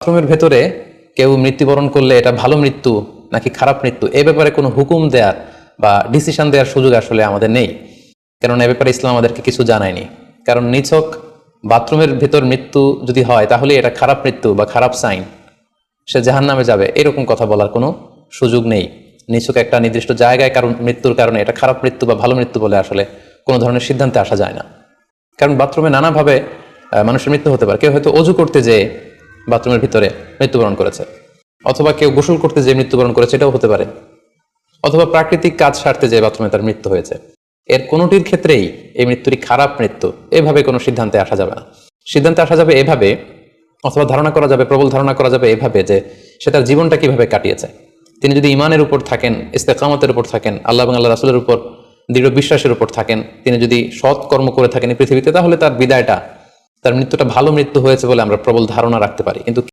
বাথরুমের ভেতরে কেউ মৃত্যুবরণ করলে এটা ভালো মৃত্যু নাকি খারাপ মৃত্যু এ ব্যাপারে কোনো হুকুম দেওয়ার বা ডিসিশন দেওয়ার সুযোগ আসলে আমাদের নেই, কারণ এ ব্যাপারে ইসলাম আমাদেরকে কিছু জানায়নি। কারণ নিছক বাথরুমের ভেতর মৃত্যু যদি হয় তাহলে এটা খারাপ মৃত্যু বা খারাপ সাইন, সে জাহান্নামে যাবে, এরকম কথা বলার কোনো সুযোগ নেই। নিছক একটা নির্দিষ্ট জায়গায় কারণ মৃত্যুর কারণে এটা খারাপ মৃত্যু বা ভালো মৃত্যু বলে আসলে কোনো ধরনের সিদ্ধান্তে আসা যায় না। কারণ বাথরুমে নানাভাবে মানুষের মৃত্যু হতে পারে। কেউ হয়তো অজু করতে যেয়ে বাথরুমের ভিতরে মৃত্যুবরণ করেছে, অথবা কেউ গোসল করতে যেয়ে মৃত্যুবরণ করেছে, এটাও হতে পারে, অথবা প্রাকৃতিক কাজ সারতে যেয়ে বাথরুমে তার মৃত্যু হয়েছে। এর কোনোটির ক্ষেত্রেই এই মৃত্যুটি খারাপ মৃত্যু এভাবে কোনো সিদ্ধান্তে আসা যাবে না। সিদ্ধান্তে আসা যাবে এভাবে, অথবা ধারণা করা যাবে, প্রবল ধারণা করা যাবে এভাবে যে সে তার জীবনটা কিভাবে কাটিয়েছে। তিনি যদি ইমানের উপর থাকেন, ইস্তেকামতের উপর থাকেন, আল্লাহ এবং আল্লাহ রাসূলের উপর দৃঢ় বিশ্বাসের উপর থাকেন, তিনি যদি সৎ কর্ম করে থাকেন এই পৃথিবীতে, তাহলে তার বিদায়টা, তার মৃত্যুটা ভালো মৃত্যু হয়েছে বলে আমরা প্রবল ধারণা রাখতে পারি। কিন্তু